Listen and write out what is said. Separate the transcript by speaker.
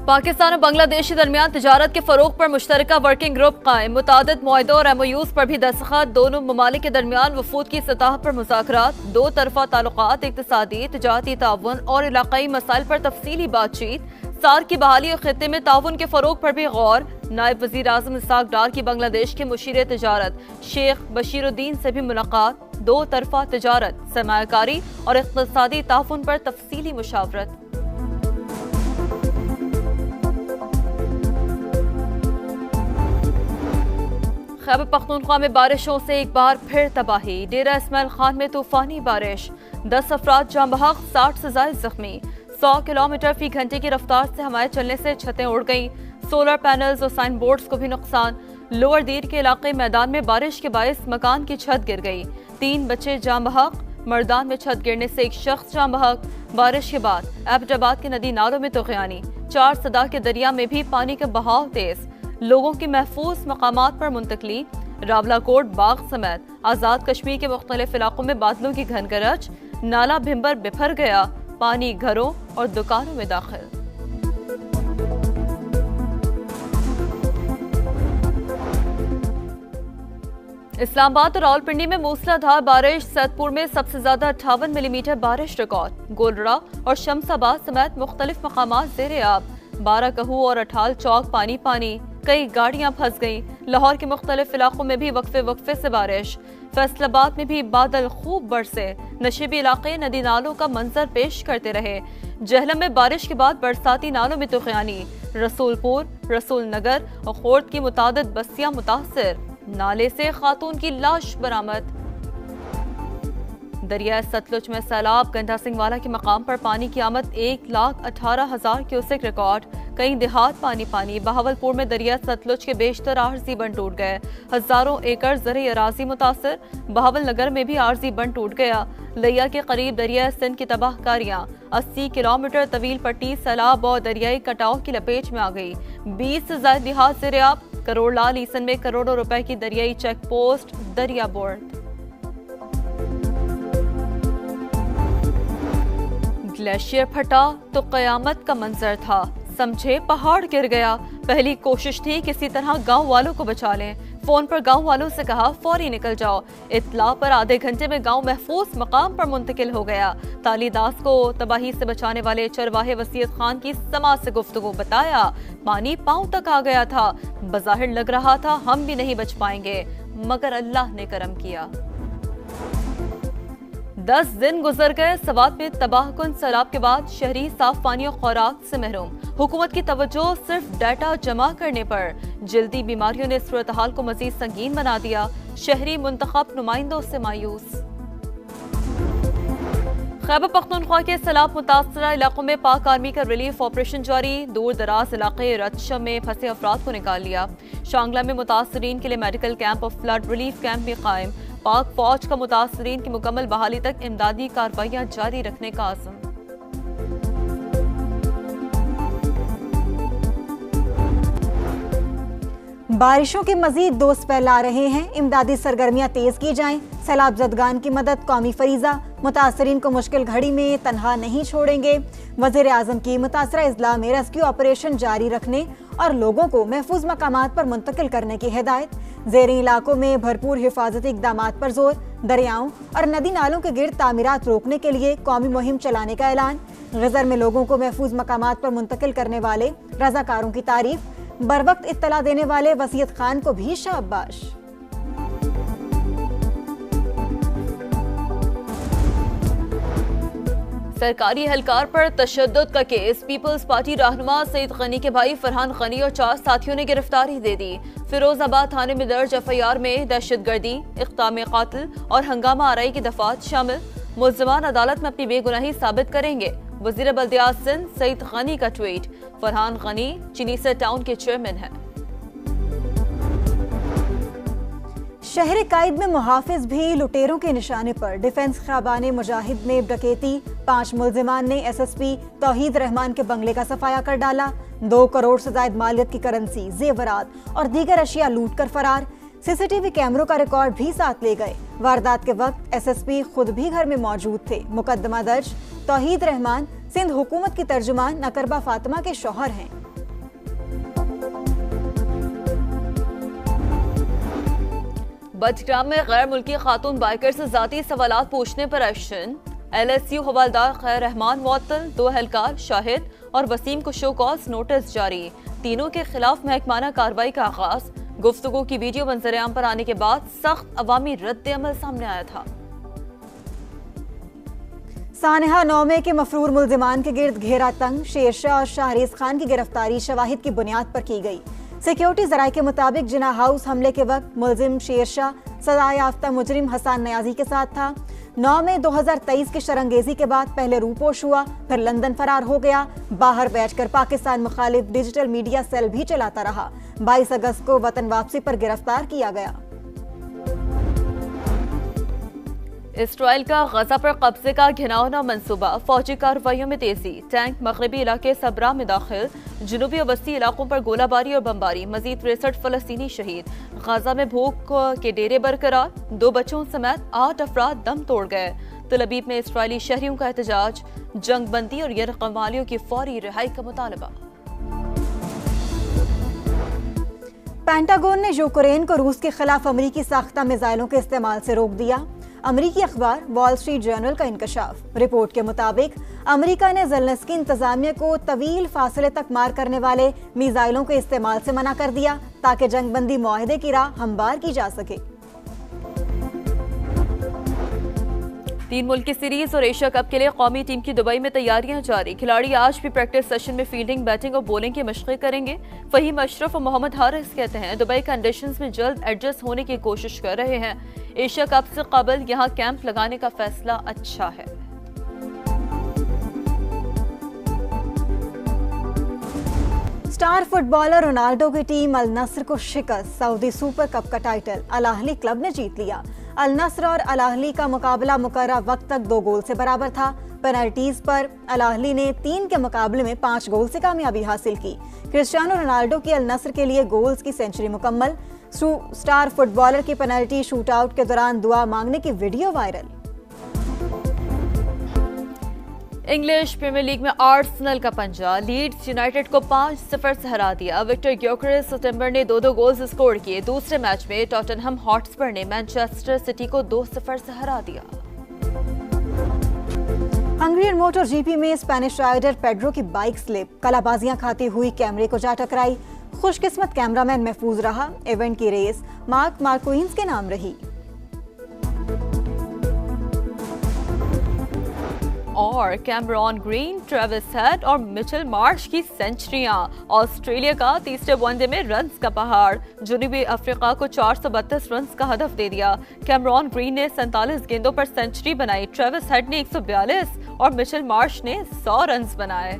Speaker 1: पाकिस्तान और बांग्लादेश के दरमियान तिजारत के फरोग पर मुश्तरका वर्किंग ग्रुप कायम, मुतादिद मुआहदों और MOUs पर भी दस्तखत। दोनों ममालिक के दरमियान वफूद की सतह पर मुज़ाकरात, दो तरफा ताल्लुकात, इक़्तिसादी तिजारती ताउन और इलाकाई मसाइल पर तफसीली बातचीत। सार्क की बहाली और खित्ते में ताउन के फरोग पर भी गौर। नायब वज़ीर आज़म इस्हाक डार की बांग्लादेश के मुशीर तिजारत शेख बशीरुद्दीन से भी मुलाकात। दो तरफा तिजारत, सरमायाकारी और इक़्तिसादी ताउन पर तफसीली मुशावरत। खैबर पख्तूनख्वा में बारिशों से एक बार फिर तबाही। डेरा इस्माइल खान में तूफानी बारिश, 10 अफराद जाँ बहक, 60 से ज़ायद जख्मी। 100 किलोमीटर फी घंटे की रफ्तार से हवाएं चलने से छतें उड़ गईं। सोलर पैनल्स और साइन बोर्ड्स को भी नुकसान। लोअर दीर के इलाके मैदान में बारिश के बायस मकान की छत गिर गई, 3 बच्चे जाँ बहक। मर्दान में छत गिरने से एक शख्स जाँ बहक। बारिश के बाद एबटाबाद के नदी नालों में तुग़यानी, 4 सदा के दरिया में भी पानी का बहाव तेज। लोगों की महफूज मकामात पर मुंतकली। रावलाकोट, बाग समेत आज़ाद कश्मीर के मुख्तलिफ इलाकों में बादलों की घन गरज। नाला भिम्बर बिफर गया, पानी घरों और दुकानों में दाखिल। इस्लामाबाद और रावलपिंडी में मूसलाधार बारिश। सैदपुर में सबसे ज्यादा 58 मिलीमीटर बारिश रिकॉर्ड। गोलरा और शमसाबाद समेत मुख्तलिफ मकामात ज़ेरे आब। 12 कहू और अठाल चौक पानी पानी, कई गाड़ियां फंस गईं। लाहौर के मुख्तलिफ इलाकों में भी वक्फे वक्फे से बारिश। फैसलाबाद में भी बादल खूब बरसे, नशीबी इलाके नदी नालों का मंजर पेश करते रहे। जहलम में बारिश के बाद बरसाती नालों में तुग़यानी। रसूलपुर, रसूल नगर और खोर्द की मुतादिद बस्तियां मुतासिर। नाले से खातून की लाश बरामद। दरिया सतलुज में सैलाब, गंडा सिंह वाला के मकाम पर पानी की आमद 1,18,000 क्यूसेक रिकॉर्ड। कई देहात पानी पानी। बहावलपुर में दरिया सतलुज के बेशतर आरजी बंद टूट गए, हजारों एकड़ ज़रई अराजी मुतासर। बहावल नगर में भी आरजी बंद टूट गया। लिया के करीब दरिया सिंध की तबाहकारियां, 80 किलोमीटर तवील पट्टी सैलाब और दरियाई कटाव की लपेट में आ गई। 20 से ज्यादा देहात ज़ेरे-आब। करोड़ लाल ईसन में करोड़ों रुपए की दरियाई चेक पोस्ट, दरिया बोर्ड। ग्लेशियर फटा तो कयामत का मंजर था, समझे पहाड़ गिर गया। पहली कोशिश थी किसी तरह गांव वालों को बचा लें। फोन पर गांव वालों से कहा फौरी निकल जाओ। इत्तला पर आधे घंटे में गांव महफूज मकाम पर मुंतकिल हो गया। ताली दास को तबाही से बचाने वाले चरवाहे वसीयत खान की समाज से गुफ्तगू। बताया पानी पांव तक आ गया था, बज़ाहिर लग रहा था हम भी नहीं बच पाएंगे, मगर अल्लाह ने करम किया। 10 दिन गुजर गए। सवात में तबाहकुन सैलाब के बाद शहरी साफ पानी और खुराक से महरूम। हुकूमत की तवज्जो सिर्फ डाटा जमा करने पर। जल्दी बीमारियों ने सूरत हाल को मजीद संगीन बना दिया। शहरी मुंतखब नुमाइंदों से मायूस। खैबर पख्तूनख्वा के सैलाब मुतासरा इलाकों में पाक आर्मी का रिलीफ ऑपरेशन जारी। दूर दराज इलाके रतशम में फंसे अफराद को निकाल लिया। शांगला में मुतासरीन के लिए मेडिकल कैंप और फ्लड रिलीफ कैंप भी कायम। पाक फौज का मुतासरीन की मुकम्मल बहाली तक इमदादी कार्रवाइयां जारी रखने का आज़म।
Speaker 2: बारिशों के मजीद 2 स्पेल आ रहे हैं, इमदादी सरगर्मियां तेज की जाएं। सैलाब जदगान की मदद, कौमी फरीजा। मुतासरीन को मुश्किल घड़ी में तनहा नहीं छोड़ेंगे। वज़ीर आज़म की मुतासरा अजला में रेस्क्यू ऑपरेशन जारी रखने और लोगों को महफूज मकामात पर मुंतकिल करने की हिदायत। ज़ेरी इलाकों में भरपूर हिफाजती इक़दामात पर जोर। दरियाओं और नदी नालों के गिर्द तामीरात रोकने के लिए कौमी मुहिम चलाने का ऐलान। गज़र में लोगों को महफूज मकामात पर मुंतकिल करने वाले रज़ाकारों की तारीफ। बर वक्त इत्तला देने वाले वसीयत खान को भी शाबाश।
Speaker 1: सरकारी एहलकार पर तशद्दुद का केस। पीपल्स पार्टी रहनुमा सईद गनी के भाई फरहान गनी और 4 साथियों ने गिरफ्तारी दे दी। फिरोजाबाद थाने में दर्ज FIR में दहशतगर्दी, इक़्ताम क़ातिल और हंगामा आराई की दफात शामिल। मुल्ज़िमान अदालत में अपनी बेगुनाही साबित करेंगे। वज़ीर बल्दियात सिंध सईद गनी का ट्वीट। फरहान गनी चिनीसर टाउन के चेयरमैन हैं।
Speaker 2: शहर कायद में मुहाफिज भी लुटेरों के निशाने पर। डिफेंस ख़ाबाने मुजाहिद में डकैती। 5 मुल्ज़िमान ने SSP तौहीद रहमान के बंगले का सफाया कर डाला। 2 करोड़ से ज़ायद मालियत की करेंसी, जेवरात और दीगर अशिया लूट कर फरार। CCTV कैमरों का रिकॉर्ड भी साथ ले गए। वारदात के वक्त SSP खुद भी घर में मौजूद थे। मुकदमा दर्ज। तौहीद रहमान सिंध हुकूमत की तर्जुमान नकरबा फातिमा के शौहर हैं।
Speaker 1: बडगाम में गैर मुल्की खातून बाइकर से जाती सवालात पूछने पर एक्शन। LSU हवालदार खैर रहमान मुअत्तल, 2 एहलकार शाहिद और वसीम को शो कॉज नोटिस जारी। तीनों के खिलाफ महकमाना कार्रवाई का आगाज। गुफ्तगू की वीडियो मंजरेआम पर आने के बाद सख्त अवामी रद्द अमल सामने आया था।
Speaker 2: सानेहा नौमे के मफरूर मुल्जिमान के गिर्द घेरा तंग। शेरशाह और शाहरेज खान की गिरफ्तारी शवाहिद की बुनियाद पर की गई। सिक्योरिटी जराये के मुताबिक जिना हाउस हमले के वक्त मुल्जिम शेरशाह सजा याफ्ता मुजरिम हसन न्याजी के साथ था। 9 मई 2023 की शरंगेजी के बाद पहले रूपोश हुआ, फिर लंदन फरार हो गया। बाहर बैठकर पाकिस्तान मुखालिफ डिजिटल मीडिया सेल भी चलाता रहा। 22 अगस्त को वतन वापसी पर गिरफ्तार किया गया।
Speaker 1: इसराइल का गजा पर कब्जे का घिनौना मंसूबा। फौजी कार्रवाइयों में तेजी। टैंक मगरबी इलाके सबरा में दाखिल। जुनूबी और वस्ती इलाकों पर गोलाबारी और बमबारी। मजीद 63 फलस्तीनी शहीद। गजा में भूख के डेरे बरकरार। 2 बच्चों समेत 8 अफराद दम तोड़ गए। तल अबीब में इसराइली शहरियों का एहतजाज। जंग बंदी और यरगमालियों की फौरी रिहाई का मुतालबा।
Speaker 2: पेंटागन ने यूक्रेन को रूस के खिलाफ अमरीकी साख्ता मिसाइलों के इस्तेमाल से रोक दिया। अमरीकी अखबार वॉल स्ट्रीट जर्नल का इंकशाफ। रिपोर्ट के मुताबिक अमरीका ने ज़ेलेंस्की इंतजामिया को तवील फासले तक मार करने वाले मिसाइलों के इस्तेमाल से मना कर दिया ताकि जंगबंदी मुआहदे की राह हमवार की जा सके।
Speaker 1: 3 मुल्की सीरीज और एशिया कप के लिए कौमी टीम की दुबई में तैयारियां जारी। खिलाड़ी आज भी प्रैक्टिस सेशन में फील्डिंग, बैटिंग और बॉलिंग के मशक़े करेंगे। फहीम अशरफ और मोहम्मद हारिस कहते हैं दुबई कंडीशंस में जल्द एडजस्ट होने की कोशिश कर रहे हैं। एशिया कप से कबल यहां कैंप लगाने का फैसला अच्छा है।
Speaker 2: स्टार फुटबॉलर रोनाल्डो की टीम अल नस्र को शिकस्त। सऊदी सुपर कप का टाइटल अल अहली क्लब ने जीत लिया। अल नस्र और अल अहली का मुकाबला मुकर्रर वक्त तक 2 गोल से बराबर था। पेनल्टीज पर अल अहली ने 3 के मुकाबले में 5 गोल से कामयाबी हासिल की। क्रिस्टियानो रोनाल्डो की अल नस्र के लिए गोल्स की सेंचुरी मुकम्मल। स्टार फुटबॉलर की पेनल्टी शूटआउट के दौरान दुआ मांगने की video viral.
Speaker 1: English Premier League में आर्सेनल का पंजा। लीड्स यूनाइटेड को 5-0 से हरा दिया। विक्टर ग्योकेरेस सितंबर ने 2 गोल्स स्कोर किए। दूसरे मैच में टॉटनहम हॉटस्पर ने मैनचेस्टर सिटी को 2-0 से हरा दिया।
Speaker 2: हंगरियन मोटर जीपी में स्पेनिश राइडर पेड्रो की बाइक स्लिप। कलाबाजियां खाती हुई कैमरे को जा टकराई। खुशकिस्मत कैमरामैन महफूज रहा। इवेंट की रेस मार्क मार्क्विन्स के नाम रही।
Speaker 1: और कैमरॉन ग्रीन, ट्रेविस हेड और मिचेल मार्श की सेंचुरियां। ऑस्ट्रेलिया का तीसरे वनडे में रन्स का पहाड़। जनूबी अफ्रीका को 432 रन्स का हदफ दे दिया। कैमरॉन ग्रीन ने 47 गेंदों पर सेंचुरी बनाई। ट्रेविस हेड ने 142 और मिचेल मार्श ने 100 रन्स बनाए।